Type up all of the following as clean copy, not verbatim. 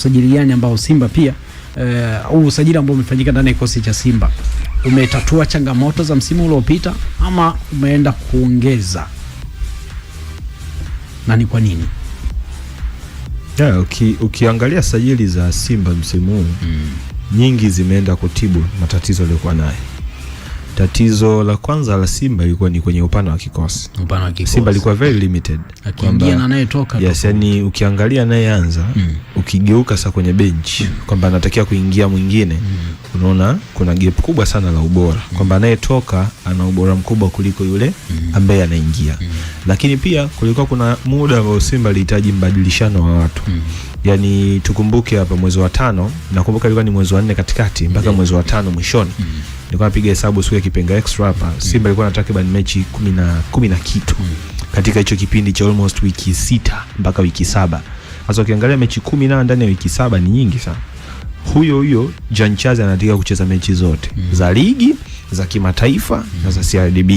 usajili gani ambao Simba pia au usajili ambao umefanyika ndani ya kikosi cha Simba umetatua changamoto za msimu uliopita ama umeenda kuongeza, na ni kwa nini? Ukiangalia sajili za Simba msimu huu nyingi zimeenda kutibu matatizo yaliokuwa nayo. Tatizo la kwanza la Simba ilikuwa ni kwenye upana wa kikosi. Simba ilikuwa very limited. Akiingia na anayetoka. Yes, yani ukiangalia anayeanza, ukigeuka sasa kwenye bench kwamba anatakiwa kuingia mwingine, unaona kuna gap kubwa sana la ubora. Kwamba anayetoka ana ubora mkubwa kuliko yule ambaye anaingia. Lakini pia kulikuwa kuna muda ambao Simba ilihitaji mbadilishano wa watu. Yani tukumbuke hapa mwezi wa 5, nakumbuka ilikuwa ni mwezi wa 4 katikati mpaka mwezi wa 5 mwishoni. Nilikuwa napiga hesabu siku ya kipenga extra hapa. Simba ilikuwa na takriban mechi 10 na kitu katika hicho kipindi cha almost wiki 6 mpaka wiki 7. Sasa ukiangalia mechi 10 ndani ya wiki 7 ni nyingi sana. Huyo Jean Charles anataka kucheza mechi zote za ligi, za kimataifa na za CRDB.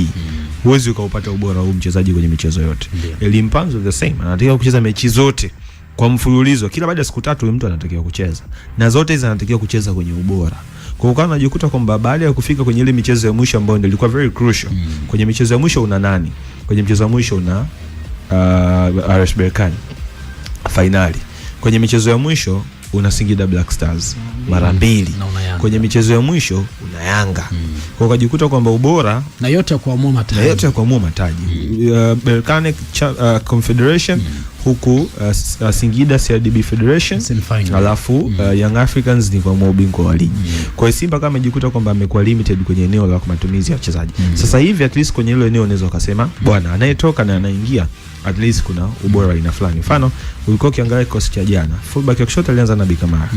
Huwezi ukaupata ubora huu mchezaji kwenye michezo yote. Elimpanzo the same, anataka kucheza mechi zote kwa mfululizo. Kila baada ya siku 3 mtu anatakiwa kucheza. Na zote hizo anatakiwa kucheza kwenye ubora. Kwa hiyo unajikuta kwamba baada ya kufika kwenye ile michezo ya mwisho ambayo ndio ilikuwa very crucial. Kwenye michezo ya mwisho una nani? Kwenye michezo ya mwisho una RS Berkane finali. Kwenye michezo ya mwisho una Singida Black Stars mara 2. Kwenye michezo ya mwisho una Yanga. Kwa hiyo ukajikuta kwamba ubora na yote kwa mataji. Berkane Confederation, huku Singida CRDB Federation, alafu Young Africans ni kwa ubingwa wa ligi. Kwa hiyo Simba kama amejikuta kwamba amekuwa limited kwenye eneo la matumizi ya wachezaji. Sasa hivi at least kwenye hilo eneo unaweza kusema bwana anayetoka na anaingia at least kuna ubora ina fulani. Mfano ulikuwa ukiangalia kikosi cha jana, fullback ya kushoto alianza na Kamara.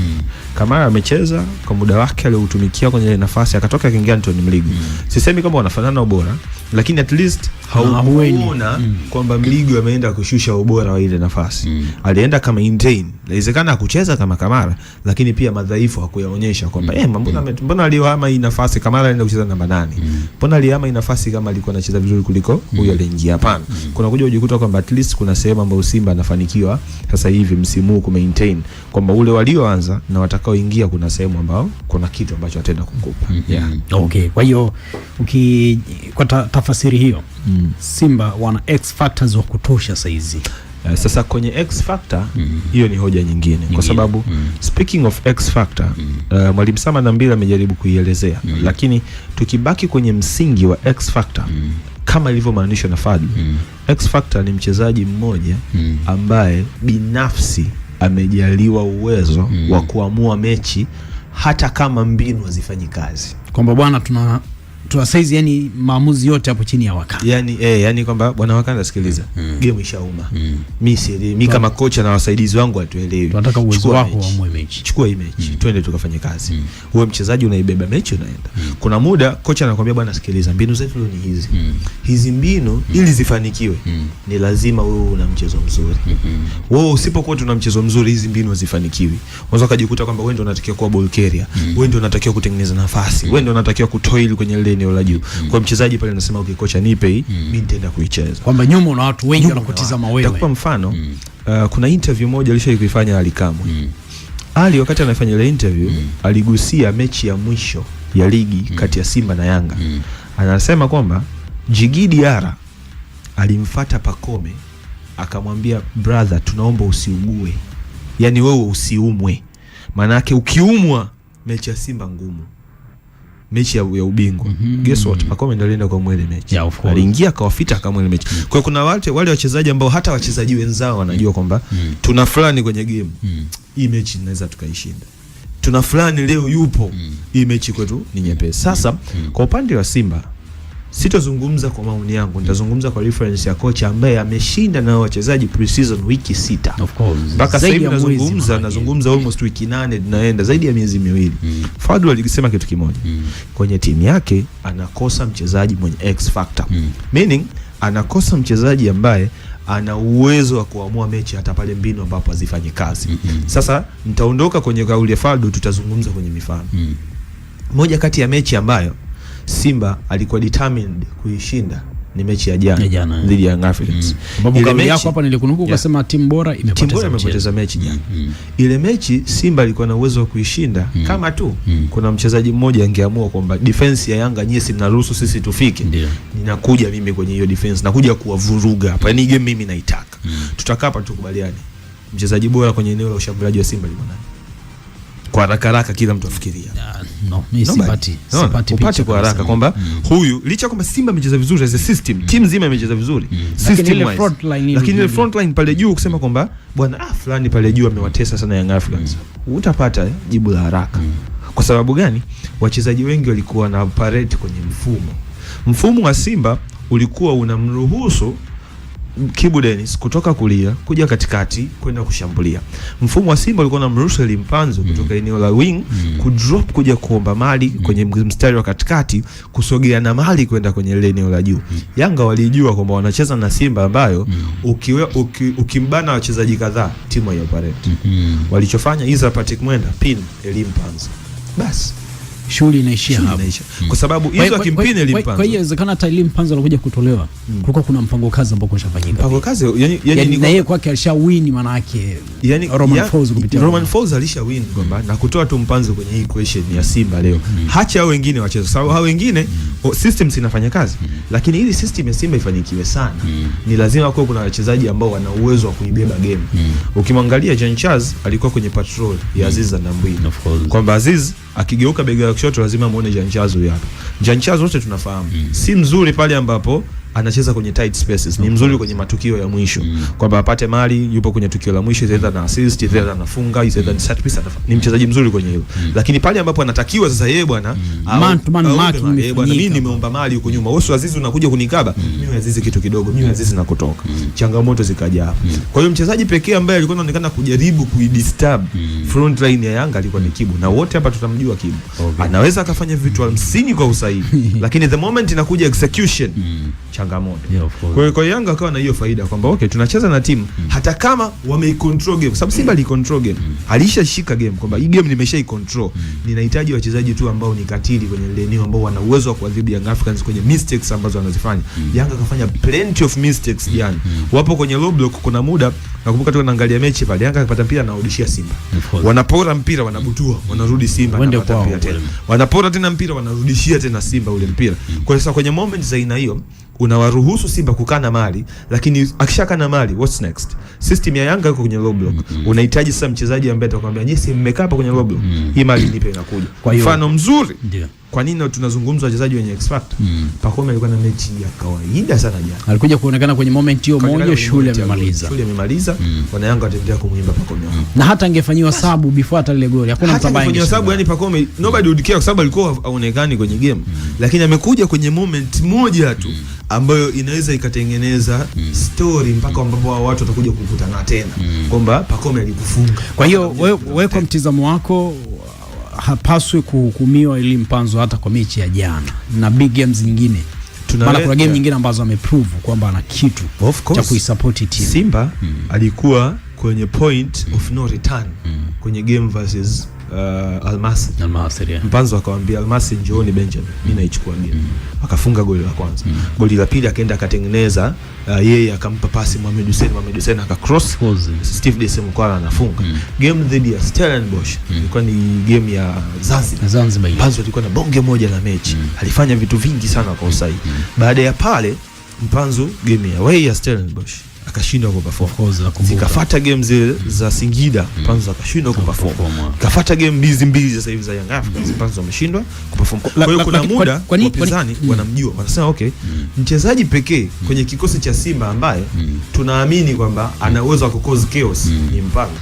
Kamara amecheza kwa muda wake aliotumikia kwenye ile nafasi, akatoka akaingia Anthony Mligo. Sisemi kama wanafanana ubora, lakini at least hauona kwamba Mligo ameenda kushusha ubora wa ile nafasi. Alienda kama maintain. Inawezekana hakucheza kama Kamara, lakini pia madhaifu hakuyaonyesha kwamba mbona alihama hii nafasi Kamara anaenda kucheza namba 8. Mbona alihama hii nafasi kama alikuwa anacheza vizuri kuliko huyo aliingia? Hapana. Kuna kuja kujikuta kwamba at least kuna sehemu ambayo Simba anafanikiwa sasa hivi msimu huu ku maintain kwamba ule walioanza na watakaoingia kuna sehemu ambao kuna kitu ambacho ataenda kukupa. Okay, kwa hiyo kwa tafasiri hiyo Simba wana X factors wa kutosha saizi. Sasa kwenye X factor hiyo ni hoja nyingine kwa sababu speaking of X factor Mwalimu Sama Nambila amejaribu kuielezea, lakini tukibaki kwenye msingi wa X factor kama ilivyomaanishwa na Fadlu, X factor ni mchezaji mmoja ambaye binafsi amejaliwa uwezo wa kuamua mechi hata kama mbinu hazifanyi kazi. Kwamba bwana tuna saizi yani maamuzi yote hapo chini ya Wakanda. Yani kwamba bwana Wakanda sikiliza, game ishauma. Mimi kama kocha na wasaidizi wangu hatuelewi. Tunataka uwezo wako uamue mechi. Chukua hii mechi, twende tukafanye kazi. Wewe mchezaji unaibeba mechi unaenda. Kuna muda kocha anakuambia bwana sikiliza, mbinu zetu ni hizi. Hizi mbinu ili zifanikiwe ni lazima wewe una mchezo mzuri. Wewe usipokuwa tuna mchezo mzuri hizi mbinu hazifanikiwi. Unaweza kujikuta kwamba wewe ndio unatakiwa kuwa ball carrier. Wewe ndio unatakiwa kutengeneza nafasi. Wewe ndio unatakiwa kutoil kwenye ile eneo la juu. Kwa mchezaji pale anasema okay kocha nipe hii, mimi nitaenda kuicheza. Kwamba nyuma una watu wengi wanakutizama wewe. Kwa mfano, kuna interview moja alishaikuifanya Ali Kamwe. Ali wakati anafanya ile interview, aligusia mechi ya mwisho ya ligi kati ya Simba na Yanga. Anasema kwamba Djigui Diarra alimfuata Pacome akamwambia brother tunaomba usiugue. Yani wewe usiumwe. Maana yake ukiumwa mechi ya Simba ngumu. Mechi ya ubingwa. Guess what? Pacome ndio alienda kwa mwele mechi. Aliingia akawafita kama mwele mechi. Kwa kuna wale wachezaji ambao hata wachezaji wenzao wanajua kwamba tuna fulani kwenye game. Hii mechi inaweza tukaishinda. Tuna fulani leo yupo. Hii mechi kwetu ni nyepesi. Sasa kwa upande wa Simba sitozungumza kwa maoni yangu, nitazungumza kwa reference ya kocha ambaye ameshinda na wachezaji pre-season wiki 6. Of course. Mpaka sasa hivi nazungumza almost wiki 8 tunaenda zaidi ya miezi 2. Fadlu alisema kitu kimoja. Kwenye timu yake anakosa mchezaji mwenye X factor. Meaning anakosa mchezaji ambaye ana uwezo wa kuamua mechi hata pale mbinu ambapo hazifanyi kazi. Sasa nitaondoka kwenye kauli ya Fadlu, tutazungumza kwenye mifano. Moja kati ya mechi ambayo Simba alikuwa determined kuishinda ni mechi ya jana dhidi ya Young Africans. Babu, kauli yako hapa nilikunuku ukasema timu bora imepoteza mechi jana. Ile mechi Simba ilikuwa na uwezo wa kuishinda kama tu kuna mchezaji mmoja angeamua kwamba defense ya Yanga nyesi mnaruhusu sisi tufike. Ninakuja mimi kwenye hiyo defense, nakuja kuwavuruga hapa. Yaani game mimi naitaka. Tutakaa hapa tukubaliane. Mchezaji bora kwenye eneo la ushambuliaji wa Simba ni nani? Kwa haraka kila mtu afikiria. Mimi sipati upate kwa haraka kwamba huyu licha kwamba Simba imecheza vizuri as a system, timu nzima imecheza vizuri system wise, lakini ile front line pale juu kusema kwamba bwana fulani pale juu amewatesa sana Young Africans, utapata jibu la haraka. Kwa sababu gani? Wachezaji wengi walikuwa na operate kwenye mfumo wa Simba ulikuwa unamruhusu Kibu Dennis kutoka kulia kuja katikati kwenda kushambulia. Mfumo wa Simba ulikuwa unamruhusu Elie Mpanzu kutoka eneo la wing kudrop kuja kuomba mali kwenye mstari wa katikati, kusogea na mali kwenda kwenye ile eneo la juu. Yanga walijua kwamba wanacheza na Simba ambayo ukimbana wachezaji kadhaa timu ya operate. Walichofanya Isa Patrick Mwenda pin Elie Mpanzu, basi shughuli inaishia hapo. Kwa sababu hizo akimpine Elie Mpanzu. Kwa hiyo inawezekana hata Elie Mpanzu anakuja kutolewa. Kulikuwa kuna mpango kazi ambao kushafanyika. Mpango kazi yani na yeye kwake alishawini, maana yake Roman Falls alishawini kwamba na kutoa tu Mpanzu kwenye hii equation ya Simba leo. Hacha hao wengine wacheza. Sababu hao wengine systems inafanya kazi. Lakini ili system ya Simba ifanikiwe sana, ni lazima kuwe kuna wachezaji ambao wana uwezo wa kuibeba game. Ukimwangalia Jean Charles alikuwa kwenye patrol ya Aziz Ndambwi. Kwamba Aziz akigeuka bega la kushoto lazima muone Jean Charles huyo hapo. Jean Charles wote tunafahamu si mzuri pale ambapo anacheza kwenye tight spaces, ni mzuri kwenye matukio ya mwisho. Kwamba apate mali, yupo kwenye tukio la mwisho, either na assist, either anafunga, either ni set piece, ni mchezaji mzuri kwenye hilo. Lakini pale ambapo anatakiwa sasa yeye bwana man to man marking, bwana mimi nimeomba mali huko nyuma, wewe Azizi unakuja kunikaba, mimi Azizi kitu kidogo, mimi Azizi nakutoka. Changamoto zikaja hapo. Kwa hiyo mchezaji pekee ambaye alikuwa anaonekana kujaribu kuidisturb front line ya Yanga alikuwa ni Kibu, na wote hapa tutamjua Kibu. Anaweza akafanya vitu 50 kwa usahihi, lakini the moment inakuja execution changamoto. Kwa hiyo Yanga akawa na hiyo faida kwamba tunacheza na timu hata kama wameicontrol game, sababu Simba alicontrol game, alishashika game kwamba hii game nimeshaicontrol, ninahitaji wachezaji tu ambao ni katili kwenye ile eneo, ambao wana uwezo wa kuadhibu Young Africans kwenye mistakes ambazo wanazifanya. Yanga kafanya plenty of mistakes jana. Wapo kwenye low block, kuna muda nakumbuka tu naangalia mechi pale, Yanga akapata mpira na anarudishia Simba. Wanapora mpira, wanabutua, wanarudi Simba anapata mpira tena. Wanapora tena mpira, wanarudishia tena Simba ule mpira. Kwa hiyo kwenye moment za aina hiyo unawaruhusu Simba kukana mali, lakini akishaka na mali what's next? System ya Yanga iko kwenye low block. Unahitaji sasa mchezaji ambaye atakwambia nyesi mmekaa hapa kwenye low block, hii mali nipe inakuja. Mfano mzuri ndio kwa nini tunazungumza wachezaji wenye X factor. Pacome alikuwa na mechi ya kawaida sana jana, alikuja kuonekana kwenye moment hiyo moja, shule amemaliza wana Yanga wataendelea kumuimba Pacome, na hata angefanyiwa sabu before hata ile goli hakuna mtu ambaye angefanyiwa sabu. Yani Pacome nobody would care kwa sababu alikuwa haonekani kwenye game, lakini amekuja kwenye moment moja tu ambayo inaweza ikatengeneza story mpaka ambapo watu watakuja kukutana tena kwamba Pacome alikufunga. Kwa hiyo wewe kwa mtizamo wako hapaswi kuhukumiwa Elie Mpanzu hata kwa mechi ya jana na big games nyingine? Maana kuna game nyingine ambazo ameprove kwamba ana kitu cha kuisupport team. Simba alikuwa kwenye point of no return kwenye game versus Al-Masry. Mpanzu akamwambia Al-Masry njooni Benjamin, mimi naichukua game. Akafunga goli la kwanza. Goli la pili akaenda akatengeneza, yeye akampa pasi Mohamed Hussein akacross, Steve Desemkwala anafunga. Game dhidi ya Stellenbosch ilikuwa ni game ya Zanzibar. Mpanzu alikuwa na bonge moja la mechi. Alifanya vitu vingi sana kwa usahihi. Baada ya pale Mpanzu game ya away ya Stellenbosch akashindwa kuperform. Zikafuata game zile za Singida, Mpanzu akashindwa kuperform. Kafuata game mbili sasa hivi za Young Africans, Mpanzu ameshindwa kuperform. Kwa hiyo kuna muda wapinzani wanamjua, wanasema mchezaji pekee kwenye kikosi cha Simba ambaye tunaamini kwamba ana uwezo wa kucause chaos ni Mpanzu.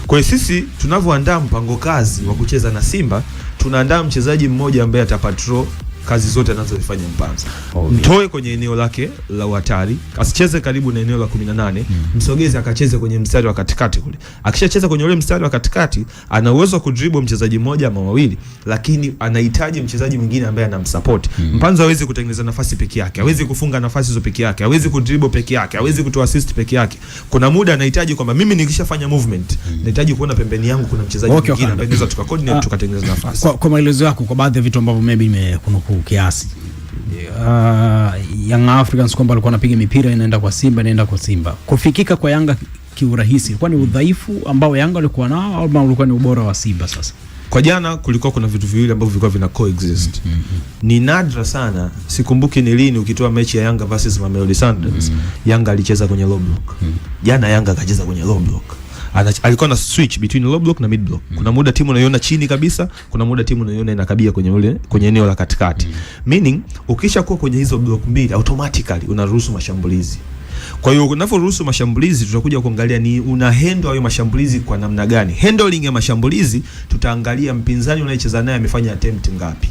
Kwa hiyo sisi tunavyoandaa mpango kazi wa kucheza na Simba, tunaandaa mchezaji mmoja ambaye atapatrol kazi zote anazozifanya Mpanzu. Mtoe kwenye eneo lake la hatari, asicheze karibu na eneo la 18, msogeze akacheze kwenye mstari wa katikati kule. Akishacheza kwenye ule mstari wa katikati, ana uwezo wa kudribble mchezaji mmoja ama wawili, lakini anahitaji mchezaji mwingine ambaye anamsupport. Mpanzu hawezi kutengeneza nafasi peke yake, hawezi kufunga nafasi hizo peke yake, hawezi kudribble peke yake, hawezi kutoa assist peke yake. Kuna muda anahitaji kwamba mimi nikishafanya movement, nahitaji kuona pembeni yangu kuna mchezaji mwingine ambaye anaweza tukacoordinate tukatengeneza nafasi. Kwa maelezo yako, kwa baadhi ya vitu ambavyo maybe nimekunuku kiasi, Young Africans kwamba alikuwa anapiga mipira inaenda kwa Simba. Kufikika kwa Yanga kiurahisi ilikuwa ni udhaifu ambao Yanga walikuwa nao au ulikuwa ni ubora wa Simba sasa? Kwa jana kulikuwa kuna vitu viwili ambavyo vilikuwa vina coexist. Ni nadra sana, sikumbuki ni lini ukitoa mechi ya Yanga versus Mamelodi Sundowns, Yanga alicheza kwenye low block. Jana Yanga akacheza kwenye low block. Alikuwa na switch between low block na mid block. Kuna muda timu unaiona chini kabisa, kuna muda timu unaiona inakabia kwenye eneo la katikati. Meaning ukisha kuwa kwenye hizo block mbili automatically unaruhusu mashambulizi. Kwa hiyo unaporuhusu mashambulizi tutakuja kuangalia ni una handle hayo mashambulizi kwa namna gani. Handling ya mashambulizi tutaangalia mpinzani unayecheza naye amefanya attempt ngapi.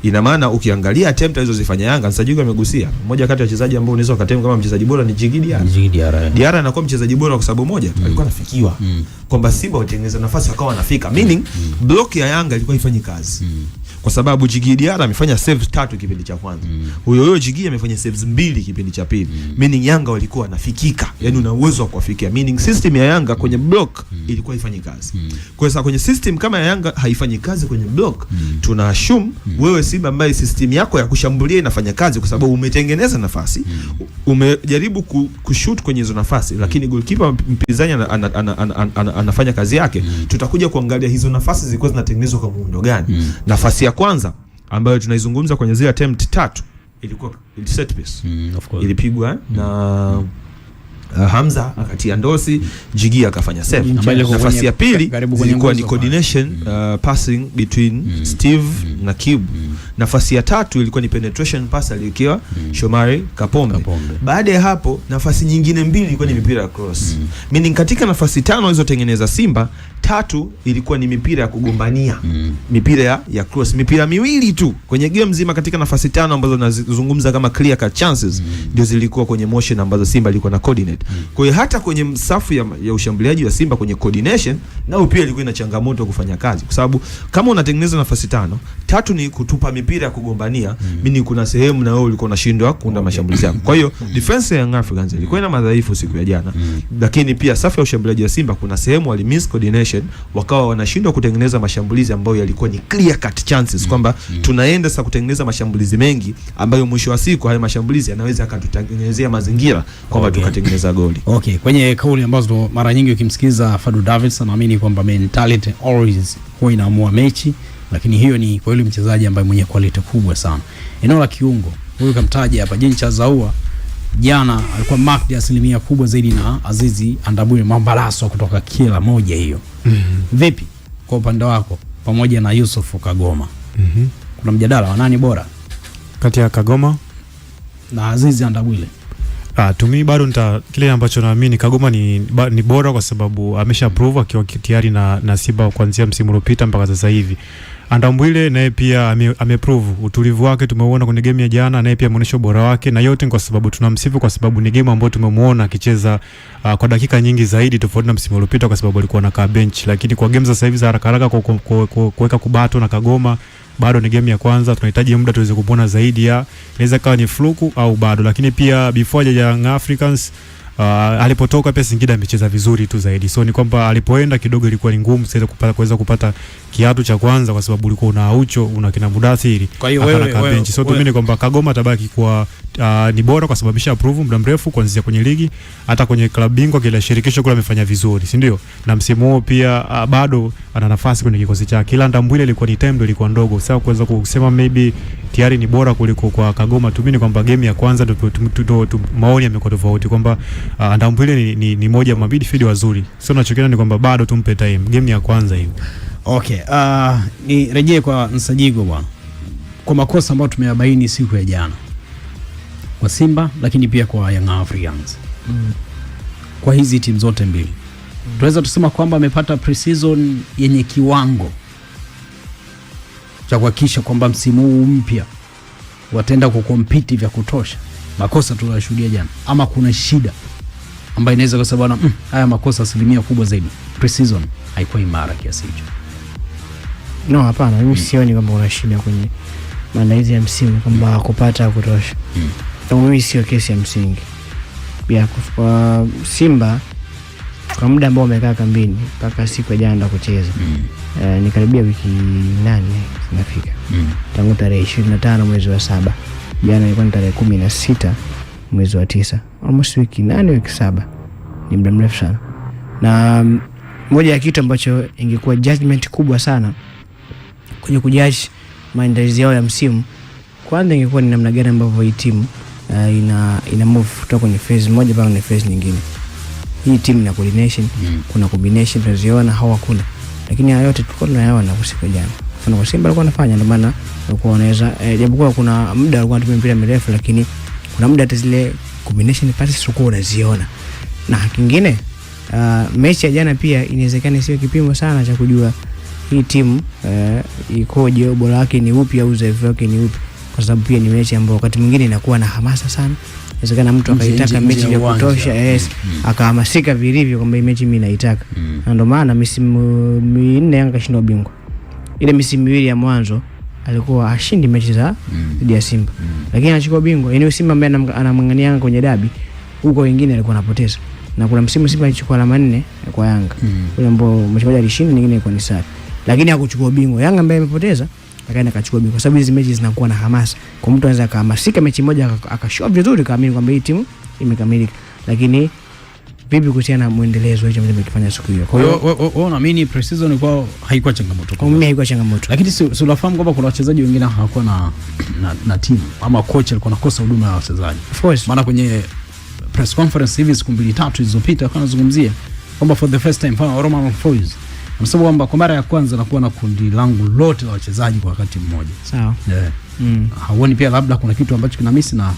Ina maana ukiangalia attempt alizozifanya Yanga, Nsajigwa amegusia. Mmoja kati ya wachezaji ambao unaweza ukatemka kama mchezaji bora ni Djigui Diarra. Diarra anakuwa mchezaji bora kwa sababu moja, alikuwa anafikiwa. Kwamba Simba watengeneza nafasi wakawa wanafika. Meaning block ya Yanga ilikuwa haifanyi kazi. Kwa sababu Djigui Diarra amefanya saves 3 kipindi cha kwanza. Huyo Djigui amefanya saves 2 kipindi cha pili. Meaning Yanga walikuwa wanafikika. Yaani una uwezo wa kuwafikia. Meaning system ya Yanga kwenye block ilikuwa haifanyi kazi. Kwa hiyo kwenye system kama ya Yanga haifanyi kazi kwenye block, tuna assume wewe Simba ambaye system yako ya kushambulia inafanya kazi kwa sababu umetengeneza nafasi, umejaribu kushoot kwenye hizo nafasi, lakini goalkeeper mpinzani anafanya kazi yake. Tutakuja kuangalia hizo nafasi zilikuwa zinatengenezwa kwa muundo gani. Nafasi ya kwanza ambayo tunaizungumza kwenye zile attempt 3 ilikuwa set piece. Ilipigwa na Hamza akatia ndosi, Djigui akafanya save. Nafasi ya pili ilikuwa ni coordination passing between Steve na Kibu. Nafasi ya tatu ilikuwa ni penetration pass aliyokiwa Shomari Kapombe. Baada ya hapo nafasi nyingine mbili ilikuwa ni mipira ya cross. Meaning katika nafasi 5 walizotengeneza Simba, 3 ilikuwa ni mipira ya kugombania. Mipira ya cross, mipira miwili tu kwenye game nzima katika nafasi 5 ambazo nazungumza kama clear cut chances ndio zilikuwa kwenye motion ambazo Simba ilikuwa na coordinate. Kwa hiyo hata kwenye msafu ya ushambuliaji wa Simba kwenye coordination nao pia ilikuwa ina changamoto kufanya kazi, kwa sababu kama unatengeneza nafasi 5, 3 ni kutupa mipira ya kugombania, mimi kuna sehemu na wewe ulikuwa unashindwa kuunda mashambulizi yako. Kwa hiyo defense ya Young Africans ilikuwa ina madhaifu siku ya jana. Lakini pia safu ya ushambuliaji wa Simba kuna sehemu wali miss coordination, wakawa wanashindwa kutengeneza mashambulizi ambayo yalikuwa ni clear cut chances, kwamba tunaenda sasa kutengeneza mashambulizi mengi ambayo mwisho wa siku haya mashambulizi yanaweza akatutengenezea mazingira kwamba tukatengeneza goli. Okay, kwenye kauli ambazo mara nyingi ukimsikiza Fadu Davids anaamini kwamba mentality always huwa inaamua mechi, lakini hiyo ni kwa yule mchezaji ambaye mwenye quality kubwa sana. Eneo la kiungo, huyu kamtaja hapa Jean Chazaua, jana alikuwa marked asilimia kubwa zaidi na Azizi Andabwile Mambalaso kutoka kila moja hiyo. Vipi kwa upande wako pamoja na Yusuf Kagoma? Kuna mjadala wa nani bora kati ya Kagoma na Azizi Andabwile? Tumi bado kile ambacho naamini Kagoma ni bora kwa sababu amesha prove akiwa tayari na Simba kuanzia msimu uliopita mpaka sasa hivi. Andabwile naye pia ameprove utulivu wake, tumeuona kwenye game ya jana, naye pia ameonyesha ubora wake, na yote kwa sababu tunamsifu kwa sababu ni game ambayo tumemuona akicheza kwa dakika nyingi zaidi tofauti na msimu uliopita kwa sababu alikuwa anakaa bench. Lakini kwa game za sasa hivi za haraka kuweka kubato na Kagoma, bado ni game ya kwanza, tunahitaji muda tuweze kupona zaidi, inaweza kawa ni fluku au bado. Lakini pia before Young Africans alipotoka pia Singida amecheza vizuri tu zaidi. So ni kwamba alipoenda kidogo ilikuwa ni ngumu sasa kuweza kupata kiatu cha kwanza kwa sababu ulikuwa una Aucho, una kina Mudathiri. Kwa hiyo wewe so tuamini kwamba Kagoma tabaki kwa ni bora kwa sababu ameshaprove muda mrefu kuanzia kwenye ligi, hata kwenye klabu bingwa kila shirikisho kule amefanya vizuri, si ndio? Na msimu huu pia bado ana nafasi kwenye kikosi chake. Kila Andabwile ilikuwa ni time ndio ilikuwa ndogo. Sasa kuweza kusema maybe tayari ni bora kuliko kwa Kagoma, tuamini kwamba game ya kwanza maoni yamekuwa tofauti kwamba Andabwile ni moja wa midfield wazuri. Sio nachokiona ni kwamba bado tumpe time. Game ya kwanza hiyo. Okay, ni rejee kwa Nsajigwa bwana. Kwa makosa ambayo tumeyabaini siku ya jana kwa Simba lakini pia kwa Young Africans. Kwa hizi timu zote mbili. Tunaweza tusema kwamba amepata pre-season yenye kiwango cha kuhakikisha kwamba msimu huu mpya wataenda kukompiti vya kutosha. Makosa tunayoshuhudia jana ama kuna shida ambayo inaweza kusema bwana haya makosa asilimia kubwa zaidi pre-season haikuwa imara kiasi hicho? No, hapana, mimi sioni kama kuna shida kwenye maandalizi ya msimu kwamba kupata kutosha. Mimi sio kesi ya msingi. Pia kwa Simba kwa muda ambao wamekaa kambini mpaka siku ya jana kucheza ni karibia wiki 8 zinafika. Tangu tarehe 25 mwezi wa 7 Jana ilikuwa ni tarehe 16 mwezi wa 9. Almost wiki 8 wiki 7. Ni muda mrefu sana. Na moja ya kitu ambacho ingekuwa judgment kubwa sana kwenye kujudge maandalizi yao ya msimu, kwanza ingekuwa ni namna gani ambavyo hii timu ina move kutoka kwenye phase moja mpaka kwenye phase nyingine. Hii timu ina coordination, kuna combination tunaziona, hakuna. Lakini hayo yote tulikuwa tunayaona usiku jana. Mfano kwa Simba alikuwa anafanya, ndio maana walikuwa wanaweza japokuwa kuna muda alikuwa anatumia mpira mirefu, lakini kuna muda hata zile combination passes tulikuwa unaziona. Na kingine mechi ya jana pia inawezekana sio kipimo sana cha kujua hii timu ikoje, ubora wake ni upi au udhaifu wake ni upi, kwa sababu pia ni mechi ambayo wakati mwingine inakuwa na hamasa sana. Inawezekana mtu akaitaka mechi ya kutosha, akahamasika vilivyo kwamba hii mechi mimi naitaka. Na ndio maana misimu 4 Yanga kashinda ubingwa. Ile misimu miwili ya mwanzo alikuwa ashindi mechi za dhidi ya Simba. Lakini anachukua ubingwa. Yaani Simba ambaye anamng'ang'ania Yanga kwenye dabi, huko wengine alikuwa anapoteza. Na kuna msimu Simba alichukua alama 4 kwa Yanga. Ule ambao mechi moja alishinda, nyingine ilikuwa ni sare. Lakini hakuchukua ubingwa. Yanga ambaye amepoteza akaenda akachukua ubingwa. Kwa sababu hizo mechi zinakuwa na hamasa. Kwa mtu anaweza kuhamasika mechi moja akashow vizuri kaamini kwamba hii timu imekamilika. Lakini vipi kuhusiana na muendelezo hicho ambacho kimefanya siku hiyo? Kwa hiyo wewe unaamini pre-season ilikuwa haikuwa changamoto? Kwa mimi haikuwa changamoto. Lakini si unafahamu kwamba kuna wachezaji wengine hawakuwa na timu ama coach alikuwa anakosa huduma ya wachezaji. Of course. Maana kwenye press conference hivi siku 2-3 zilizopita akawa anazungumzia kwamba for the first time Romain Folz amesema kwamba kwa mara ya kwanza nakuwa na kundi langu lote la wachezaji kwa wakati mmoja. Sawa. Hauoni pia labda kuna kitu ambacho kina miss, na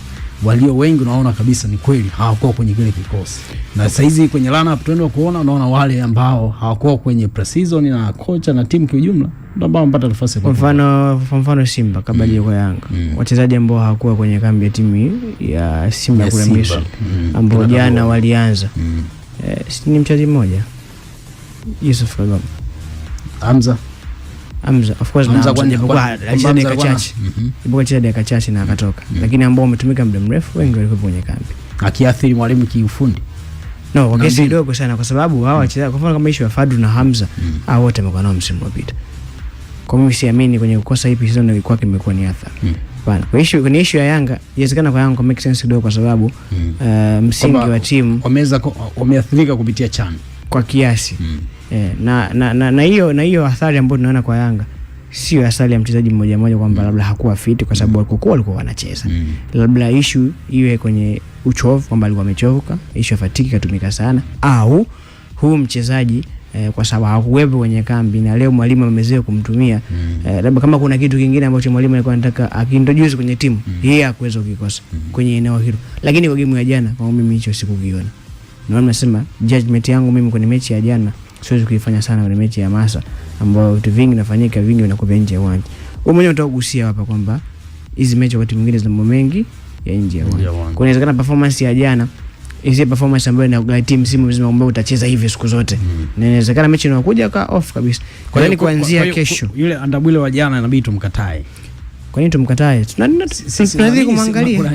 walio wengi unaona kabisa ni kweli hawakuwa kwenye kile kikosi. Na sasa hizi kwenye lineup tunaenda kuona, unaona wale ambao hawakuwa kwenye pre-season na kocha na timu kwa ujumla ndio ambao wamepata nafasi. Kwa mfano Simba kabla ya Yanga, wachezaji ambao hawakuwa kwenye kambi ya timu ya Simba kule Misri ambao jana walianza. Ni mchezaji mmoja Yusuf Kagoma, Hamza of course, na kwa alicheza dakika chache. Ibuka cheza dakika chache na akatoka. Lakini ambao umetumika muda mrefu wengi walikuwa kwenye kambi. Akiathiri mwalimu kiufundi. No, kwa kesi kidogo sana, kwa sababu hao wachezaji kwa mfano kama issue ya Fadlu na Hamza, hao wote wamekuwa nao msimu uliopita. Kwa mimi siamini kwenye kukosa hii season ilikuwa kimekuwa ni athari. Bana, kwenye issue ya Yanga, inawezekana kwa Yanga make sense kidogo, kwa sababu msingi wa timu wameathirika kupitia CHAN kwa kiasi. Na hiyo athari ambayo tunaona kwa Yanga sio athari ya mchezaji mmoja mmoja kwamba labda hakuwa fit kwa sababu walikuwa wanacheza. Labda issue iwe kwenye uchovu kwamba alikuwa amechoka, issue ya fatigue katumika sana, au huu mchezaji kwa sababu hakuwepo kwenye kambi na leo mwalimu amezoea kumtumia. Labda kama kuna kitu kingine ambacho mwalimu alikuwa anataka akiintroduce kwenye timu, yeye hakuweza kukikosa kwenye eneo hilo. Lakini kwa game ya jana kwa mimi hicho sikukiona. Ndio nasema judgment yangu mimi kwenye mechi ya jana siwezi kuifanya sana kwenye mechi ya Masa ambayo vitu vingi vinafanyika, vingi vinakuwa nje ya uwanja. Wewe mwenyewe utagusia hapa kwamba hizi mechi wakati mwingine zina mambo mengi ya nje ya uwanja. Kwa inawezekana performance ya jana hizi performance ambayo na timu msimu mzima ambao utacheza hivi siku zote. Na inawezekana mechi inayokuja ka off kabisa. Kwa hiyo kuanzia kesho yule Andabwile wa jana inabidi tumkatae. Kwa nini tumkatae? Tunazidi kumwangalia.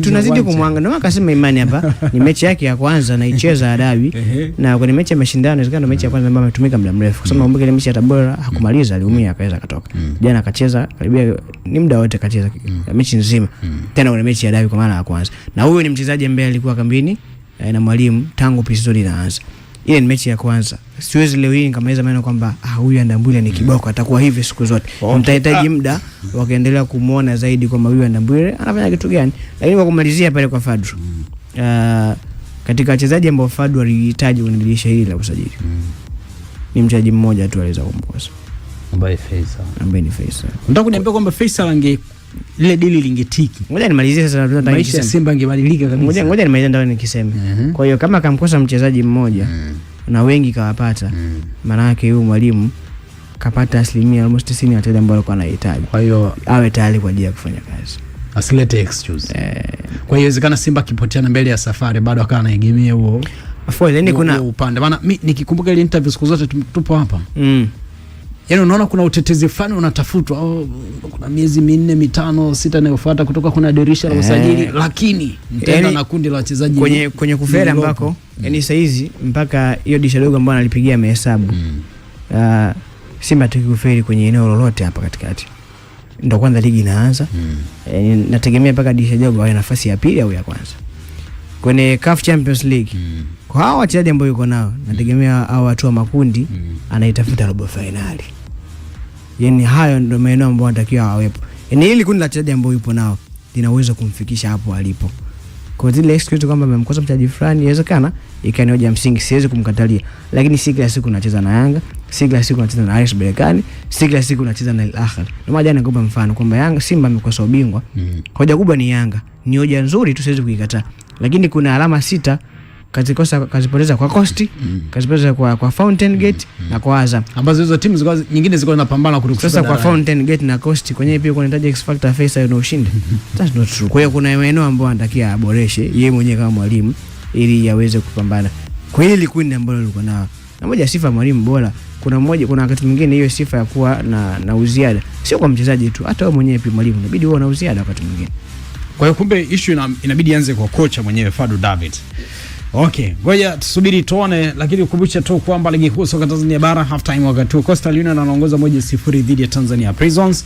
Tunazidi kumwangalia. Ndio akasema Imani hapa ni mechi yake ya kwanza na icheza adabi na kwenye mechi ya mashindano inawezekana mechi ya kwanza ambayo ametumika muda mrefu. Kwa sababu ile mechi ya Tabora hakumaliza, aliumia akaweza katoka. Jana akacheza karibia ni muda wote akacheza mechi nzima. Tena kwenye mechi ya adabi kwa mara ya kwanza. Na huyo ni mchezaji ambaye alikuwa kambini na mwalimu tangu episode inaanza. Ile ni mechi ya kwanza. Siwezi leo hii nikamaliza maneno kwamba huyu Andabwile ni kiboko atakuwa hivi siku zote. Mtahitaji muda wakaendelea kumuona zaidi kwamba huyu Andabwile anafanya kitu gani. Lakini kwa kumalizia pale kwa Fadlu. Katika wachezaji ambao Fadlu alihitaji kunidilisha hili la usajili. Ni mchezaji mmoja tu aliweza kumkosa. Ambaye Faisal. Ambaye ni Faisal. Nataka kuniambia kwamba Faisal ile dili lingetiki. Ngoja nimalizie sasa, tunataka maisha Simba angebadilika kabisa. Ngoja nimalizie ndio nikiseme. Kwa hiyo kama akamkosa mchezaji mmoja na wengi kawapata, maana yake huyu mwalimu kapata asilimia almost 90 ya wachezaji ambao alikuwa anahitaji. Kwa hiyo awe tayari kwa ajili ya kufanya kazi. Asilete excuse. Kwa hiyo inawezekana Simba kipoteana mbele ya safari bado akawa anaegemea huo. Afu yani kuna upande. Maana mimi nikikumbuka ile interview siku zote tupo hapa. Yaani unaona kuna utetezi fulani unatafutwa, kuna miezi 4, 5, 6 inayofuata kutoka kuna dirisha la usajili, lakini mtenda na kundi la wachezaji kwenye kufera ambako yani saa hizi mpaka hiyo dirisha dogo ambao analipigia mahesabu. Simba tukikuferi kwenye eneo lolote hapa katikati. ndio kwanza ligi inaanza. Nategemea mpaka dirisha dogo awe nafasi ya pili au ya kwanza kwenye CAF Champions League. Kwa hao wachezaji ambao yuko nao nategemea au watu wa makundi anaitafuta robo finali. Yani hayo ndio maeneo ambayo anatakiwa awepo. Yani hili kundi la wachezaji ambao yupo nao linaweza kumfikisha hapo alipo. Kwa zile excuse kwamba amemkosa mchezaji fulani inawezekana ikani hoja msingi, siwezi kumkatalia, lakini si kila siku unacheza na Yanga, si kila siku unacheza na RS Berkane, si kila siku unacheza na Al Ahly. Ndio maana jana nikupa mfano kwamba Yanga Simba amekosa ubingwa. Hoja kubwa ni Yanga. Ni hoja nzuri tu, siwezi kuikataa. Lakini kuna alama 6 kazipoteza kwa Coast, kazipoteza kwa Fountain Gate na kwa Azam. Ambazo hizo timu ziko nyingine ziko zinapambana kutoka sasa kwa Fountain Gate na Coast kwenye pia kunahitaji X factor face na ushindi. That's not true. Kwa hiyo kuna maeneo ambayo anatakiwa aboreshe yeye mwenyewe kama mwalimu ili yaweze kupambana. Kwa hili kundi ambalo liko nao. Na moja sifa mwalimu bora, kuna wakati mwingine hiyo sifa ya kuwa na uziada. Sio kwa mchezaji tu, hata wewe mwenyewe pia mwalimu inabidi uwe na uziada wakati mwingine. Kwa hiyo kumbe issue inabidi ianze kwa kocha mwenyewe Fadu David. Okay, ngoja tusubiri tuone, lakini ukumbusha tu kwamba ligi kuu soka Tanzania bara half time wakati huu Coastal Union anaongoza 1-0 dhidi ya Tanzania Prisons.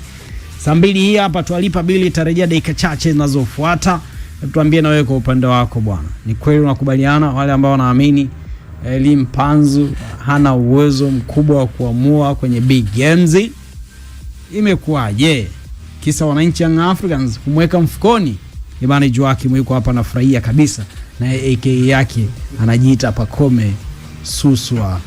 Saa 2 hii hapa tualipa bili, tarejea dakika chache zinazofuata. Tuambie na wewe kwa upande wako bwana. Ni kweli unakubaliana wale ambao wanaamini Elie Mpanzu hana uwezo mkubwa wa kuamua kwenye big games? Imekuwaje? Kisa wananchi Young Africans kumweka mfukoni? Ibana Joakim yuko hapa anafurahia kabisa na AK yake anajiita Pacome Suswa.